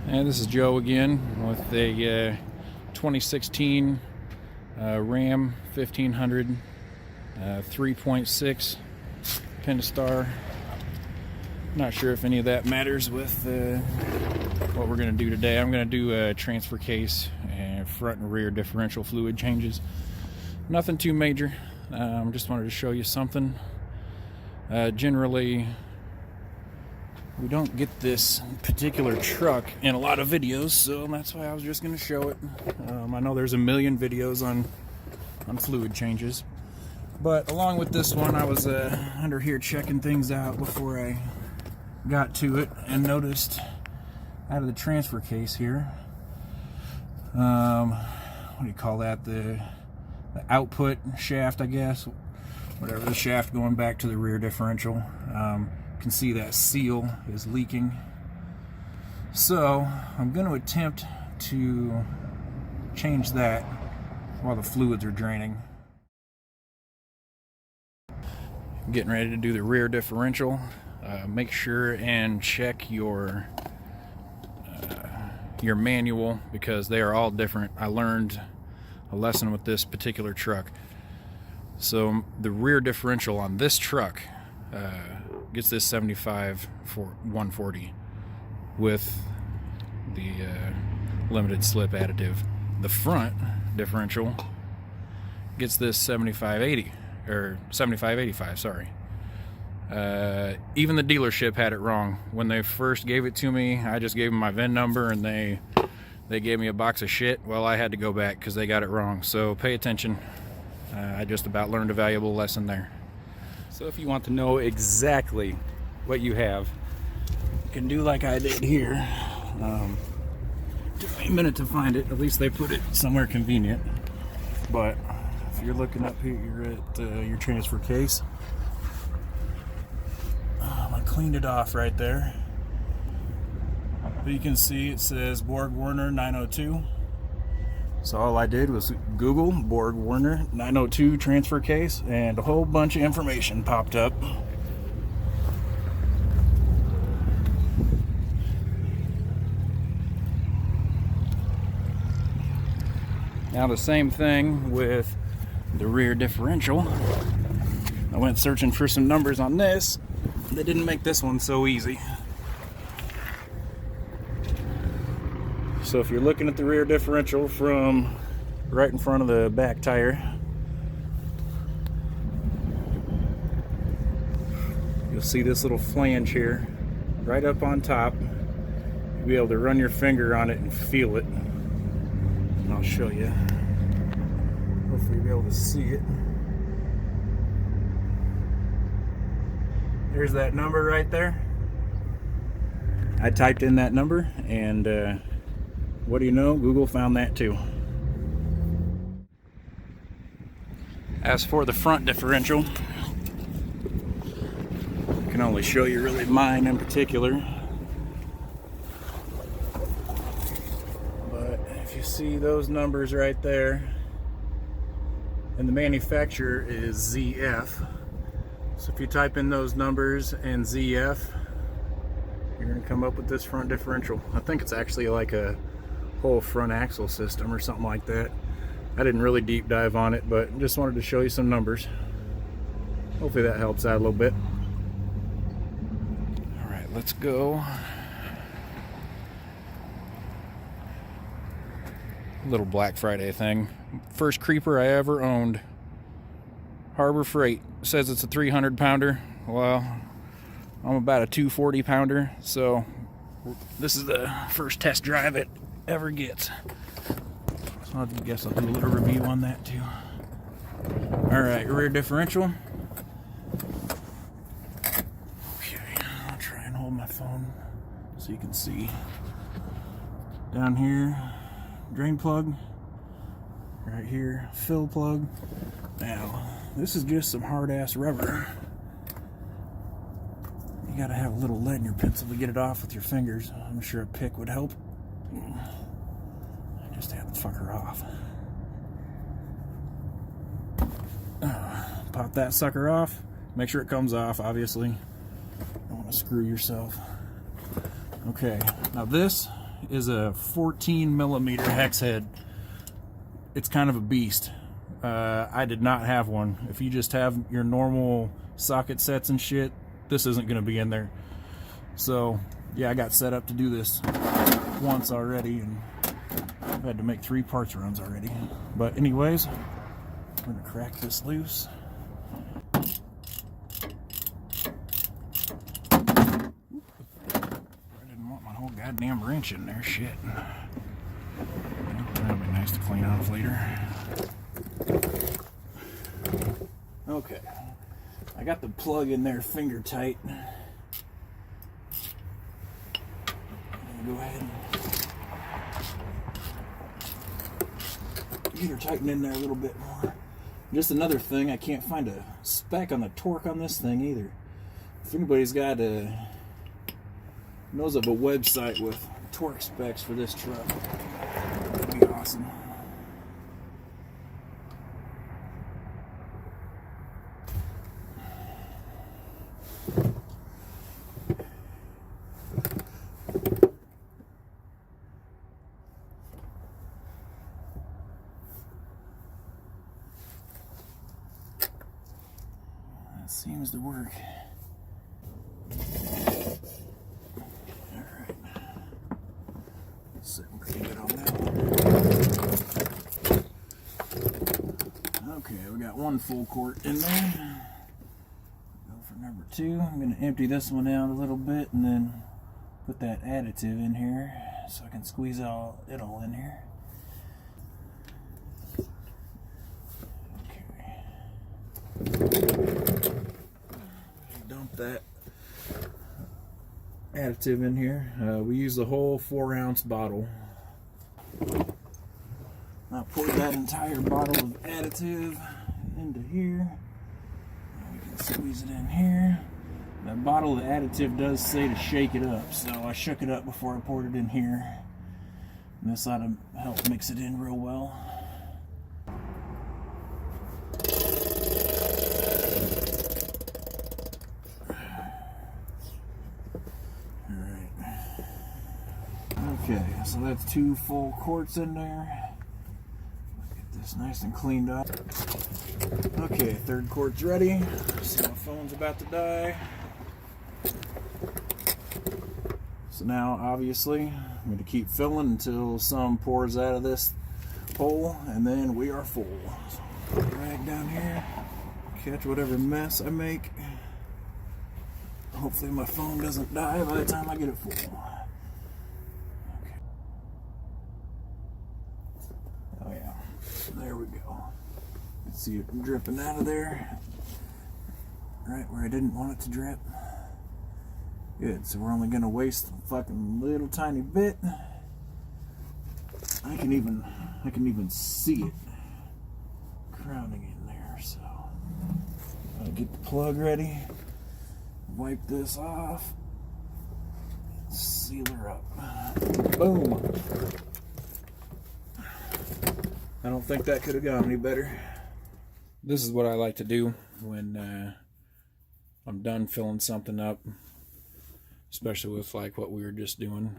And this is Joe again with a 2016 Ram 1500 3.6 Pentastar. Not sure if any of that matters with what we're going to do today. I'm going to do a transfer case and front and rear differential fluid changes. Nothing too major. Just wanted to show you something. Generally, we don't get this particular truck in a lot of videos, so that's why I was just going to show it. I know there's a million videos on fluid changes, but along with this one, I was under here checking things out before I got to it and noticed out of the transfer case here, what do you call that? The output shaft, I guess, whatever, the shaft going back to the rear differential. Can see that seal is leaking, so I'm going to attempt to change that while the fluids are draining. Getting ready to do the rear differential. Make sure and check your manual, because they are all different. I learned a lesson with this particular truck. So the rear differential on this truck gets this 75 for 140 with the limited slip additive. The front differential gets this 7580 or 7585, sorry. Even the dealership had it wrong. When they first gave it to me, I just gave them my VIN number and they gave me a box of shit. Well, I had to go back because they got it wrong. So pay attention. I just about learned a valuable lesson there. So if you want to know exactly what you have, You can do like I did here. Took me a minute to find it. At least they put it somewhere convenient. But if you're looking up here, you're at your transfer case. I cleaned it off right there. But you can see it says Borg Warner 902. So all I did was Google Borg Warner 902 transfer case, and a whole bunch of information popped up. Now the same thing with the rear differential. I went searching for some numbers on this. They didn't make this one so easy. So if you're looking at the rear differential from right in front of the back tire, you'll see this little flange here right up on top. You'll be able to run your finger on it and feel it. And I'll show you. Hopefully you'll be able to see it. There's that number right there. I typed in that number, and what do you know? Google found that too. As for the front differential, I can only show you really mine in particular. But if you see those numbers right there, and the manufacturer is ZF. So if you type in those numbers and ZF, you're going to come up with this front differential. I think it's actually like a whole front axle system or something like that. I didn't really deep dive on it, but just wanted to show you some numbers. Hopefully that helps out a little bit. All right, let's go. Little Black Friday thing. First creeper I ever owned. Harbor Freight says it's a 300 pounder. Well, I'm about a 240 pounder, so this is the first test drive it ever gets. So I guess I'll do a little review on that too. Alright, rear differential. Okay, I'll try and hold my phone so you can see. Down here, drain plug. Right here, fill plug. Now, this is just some hard ass rubber. You gotta have a little lead in your pencil to get it off with your fingers. I'm sure a pick would help. I just have the fucker off. Pop that sucker off. Make sure it comes off, obviously. Don't want to screw yourself. Okay, now this is a 14 millimeter hex head. It's kind of a beast. I did not have one. If you just have your normal socket sets and shit, this isn't going to be in there. So yeah, I got set up to do this once already, and I've had to make 3 parts runs already. But anyways, we're going to crack this loose. I didn't want my whole goddamn wrench in there, shit. That'll be nice to clean off later. Okay, I got the plug in there finger tight. Go ahead and get her tightened in there a little bit more. Just another thing, I can't find a spec on the torque on this thing either. If anybody's got knows of a website with torque specs for this truck, that'd be awesome. Seems to work. Alright. Sitting pretty good on that one. Okay, we got 1 full quart in there. Go for number 2. I'm going to empty this one out a little bit and then put that additive in here so I can squeeze it all in here. Dump that additive in here. We use the whole 4-ounce bottle. I poured that entire bottle of additive into here. We can squeeze it in here. That bottle of additive does say to shake it up, so I shook it up before I poured it in here. And this ought to help mix it in real well. Okay, so that's 2 full quarts in there. Get this nice and cleaned up. Okay, 3rd quart's ready. So my phone's about to die. So now, obviously, I'm going to keep filling until some pours out of this hole, and then we are full. So, rag down here, catch whatever mess I make. Hopefully my phone doesn't die by the time I get it full. Oh yeah, there we go. Let's see it dripping out of there. Right where I didn't want it to drip. Good, so we're only gonna waste a fucking little tiny bit. I can even see it crowding in there, so I'll get the plug ready, wipe this off, seal her up. Boom. I don't think that could have gone any better. This is what I like to do when I'm done filling something up, especially with like what we were just doing.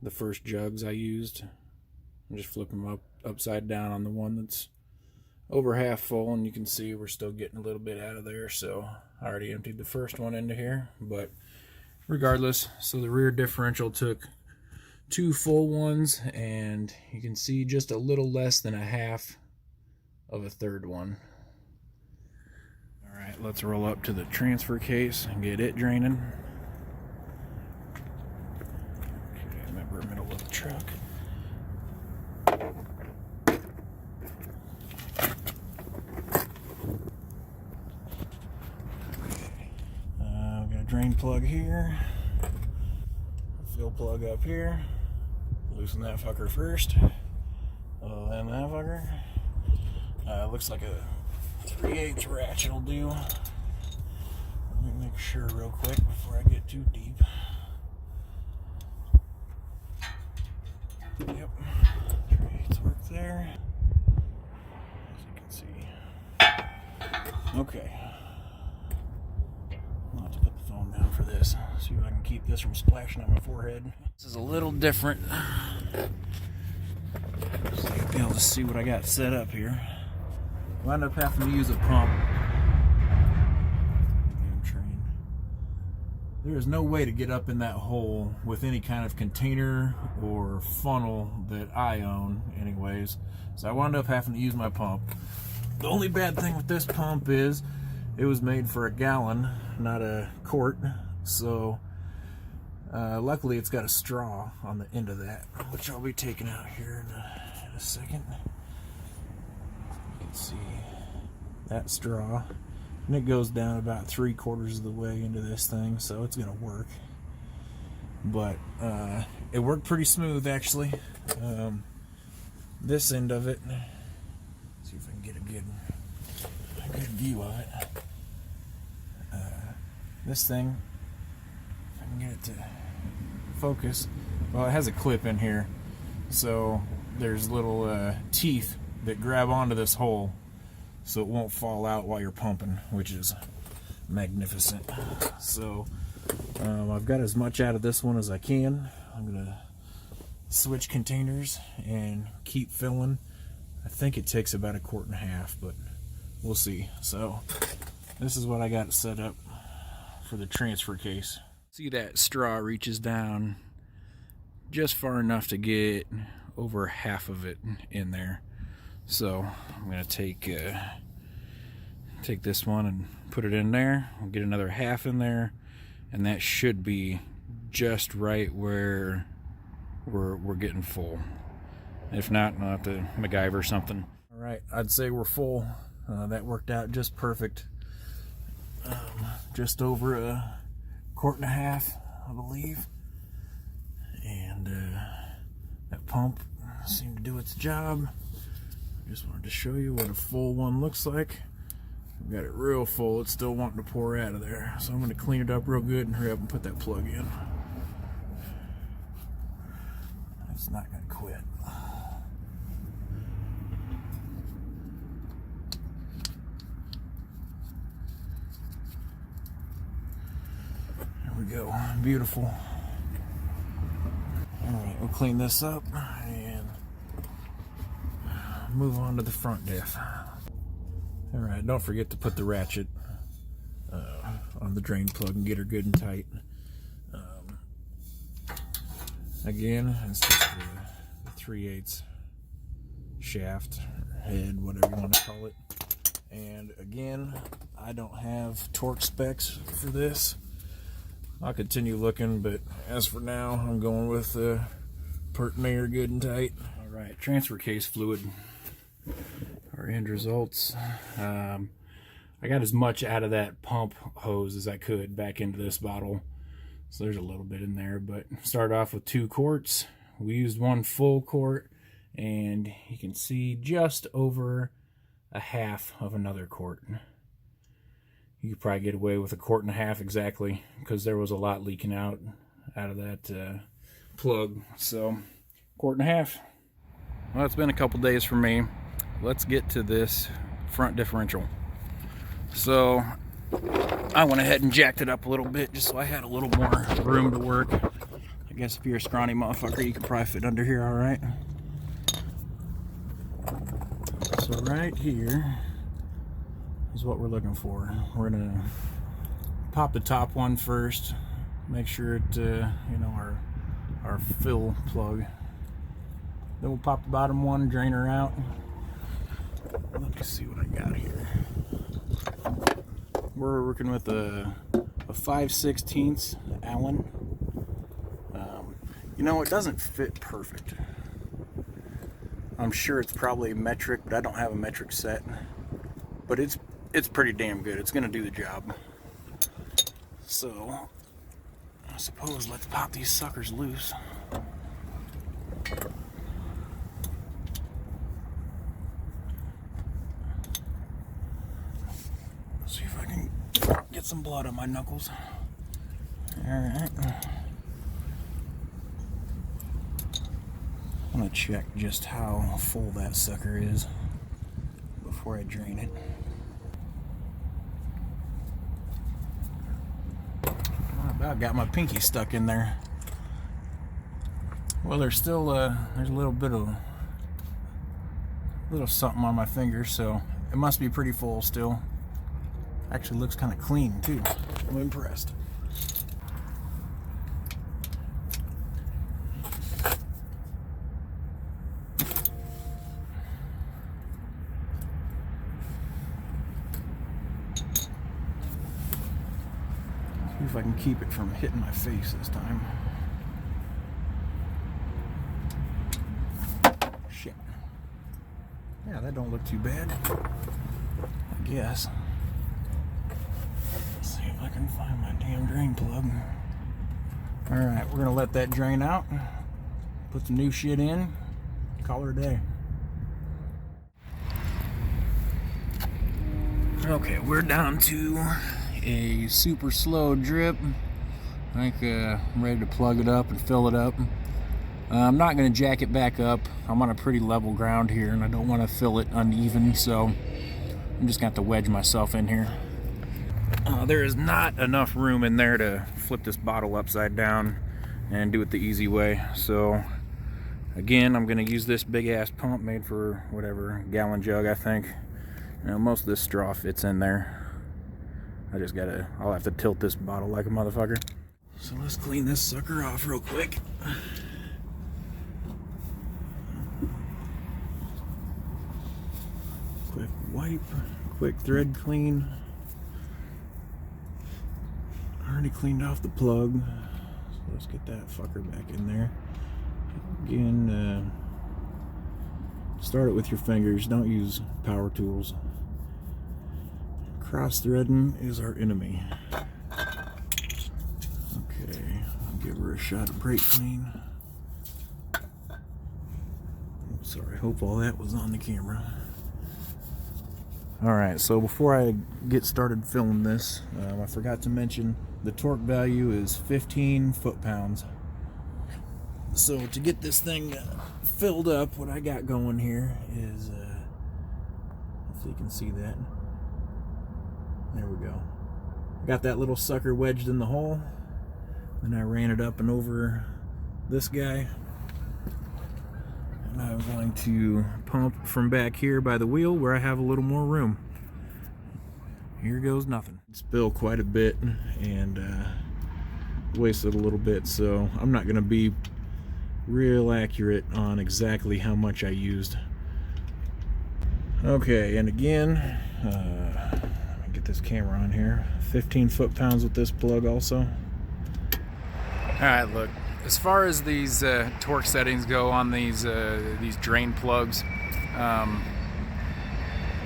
The first jugs I used, I just flip them upside down on the one that's over half full, and you can see we're still getting a little bit out of there. So I already emptied the first one into here, but regardless, so the rear differential took 2 full ones, and you can see just a little less than a half of a 3rd one. All right, let's roll up to the transfer case and get it draining. Okay, remember, middle of the truck. We've got a drain plug here, fill plug up here. Loosen that fucker first. Then that fucker. Looks like a 3/8 ratchet will do. Let me make sure real quick before I get too deep. Yep, 3/8 work there. As you can see. Okay. I'll have to put the phone down for this. this. See if I can keep this from splashing on my forehead. This is a little different. So you'll be able to see what I got set up here. Wound up having to use a pump. There is no way to get up in that hole with any kind of container or funnel that I own anyways. So I wound up having to use my pump. The only bad thing with this pump is it was made for a gallon, not a quart. So luckily it's got a straw on the end of that, which I'll be taking out here in a second. You can see that straw. And it goes down about 3/4 of the way into this thing, so it's gonna work. But it worked pretty smooth actually. This end of it, see if I can get a good view of it. This thing, if I can get it to focus, well, it has a clip in here, so there's little teeth that grab onto this hole, so it won't fall out while you're pumping, which is magnificent. So I've got as much out of this one as I can. I'm gonna switch containers and keep filling. I think it takes about 1.5 quarts, but we'll see. So this is what I got set up for the transfer case. See, that straw reaches down just far enough to get over half of it in there. So I'm gonna take this one and put it in there. I'll get another half in there, and that should be just right where we're getting full. If not, I'll have to MacGyver something. All right, I'd say we're full. That worked out just perfect. Just over 1.5 quarts, I believe. And that pump seemed to do its job. Just wanted to show you what a full one looks like. I've got it real full. It's still wanting to pour out of there. So I'm going to clean it up real good and hurry up and put that plug in. It's not going to quit. There we go. Beautiful. Alright, we'll clean this up and move on to the front diff. Alright, don't forget to put the ratchet on the drain plug and get her good and tight. Again, it's just the 3/8 shaft, head, whatever you want to call it. And again, I don't have torque specs for this. I'll continue looking, but as for now, I'm going with pert mayor good and tight. Alright, transfer case fluid. Our end results. I got as much out of that pump hose as I could back into this bottle. So there's a little bit in there, but started off with 2 quarts. We used 1 full quart, and you can see just over 1/2 of another quart. You could probably get away with 1.5 quarts exactly, because there was a lot leaking out of that plug. So 1.5 quarts. Well, it's been a couple days for me. Let's get to this front differential. So I went ahead and jacked it up a little bit just so I had a little more room to work. I guess if you're a scrawny motherfucker, you can probably fit under here all right. So right here is what we're looking for. We're gonna pop the top one first, make sure it, you know, our fill plug. Then we'll pop the bottom one, drain her out. Let me see what I got here. We're working with a 5/16 Allen. You know, it doesn't fit perfect. I'm sure it's probably metric, but I don't have a metric set. But it's pretty damn good. It's gonna do the job. So I suppose let's pop these suckers loose. See if I can get some blood on my knuckles. Alright. I'm gonna check just how full that sucker is before I drain it. About got my pinky stuck in there. Well, there's still there's a little bit of something on my finger, so it must be pretty full still. Actually looks kind of clean too. I'm impressed. See if I can keep it from hitting my face this time. Shit. Yeah, that don't look too bad, I guess. Let's see if I can find my damn drain plug. Alright, we're gonna let that drain out. Put the new shit in. Call her a day. Okay, we're down to a super slow drip. I think I'm ready to plug it up and fill it up. I'm not going to jack it back up. I'm on a pretty level ground here and I don't want to fill it uneven, so I'm just going to have to wedge myself in here. There is not enough room in there to flip this bottle upside down and do it the easy way. So again, I'm going to use this big ass pump made for whatever gallon jug, I think. You know, most of this straw fits in there. I'll have to tilt this bottle like a motherfucker. So let's clean this sucker off real quick. Quick wipe, quick thread clean. Already cleaned off the plug. So let's get that fucker back in there. Again, start it with your fingers. Don't use power tools. Cross threading is our enemy. Okay, I'll give her a shot of brake clean. Oh, sorry, hope all that was on the camera. Alright, so before I get started filming this, I forgot to mention the torque value is 15 foot-pounds. So to get this thing filled up, what I got going here is, if you can see that. There we go. Got that little sucker wedged in the hole. Then I ran it up and over this guy. And I'm going to pump from back here by the wheel where I have a little more room. Here goes nothing. Spilled quite a bit and wasted a little bit, so I'm not going to be real accurate on exactly how much I used. Okay, and again, get this camera on here. 15 foot-pounds with this plug also. Alright, look, as far as these torque settings go on these drain plugs,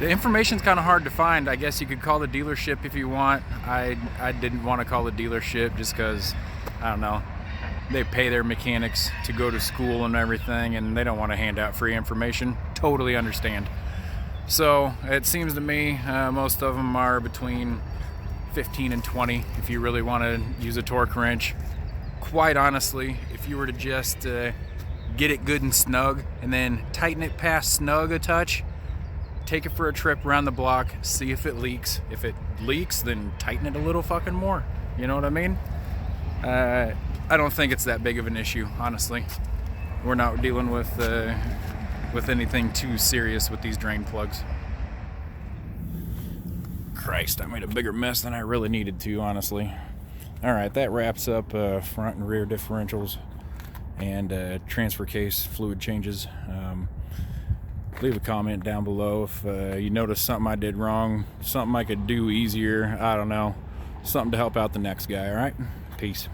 the information's kind of hard to find. I guess you could call the dealership if you want. I didn't want to call the dealership just because, I don't know, they pay their mechanics to go to school and everything, and they don't want to hand out free information. Totally understand. So it seems to me most of them are between 15 and 20 if you really want to use a torque wrench. Quite honestly, if you were to just get it good and snug and then tighten it past snug a touch, take it for a trip around the block, see if it leaks. If it leaks, then tighten it a little fucking more. You know what I mean? I don't think it's that big of an issue, honestly. We're not dealing with anything too serious with these drain plugs. Christ, I made a bigger mess than I really needed to, honestly. Alright, that wraps up front and rear differentials and transfer case fluid changes. Leave a comment down below if you notice something I did wrong, something I could do easier, I don't know, something to help out the next guy, alright? Peace.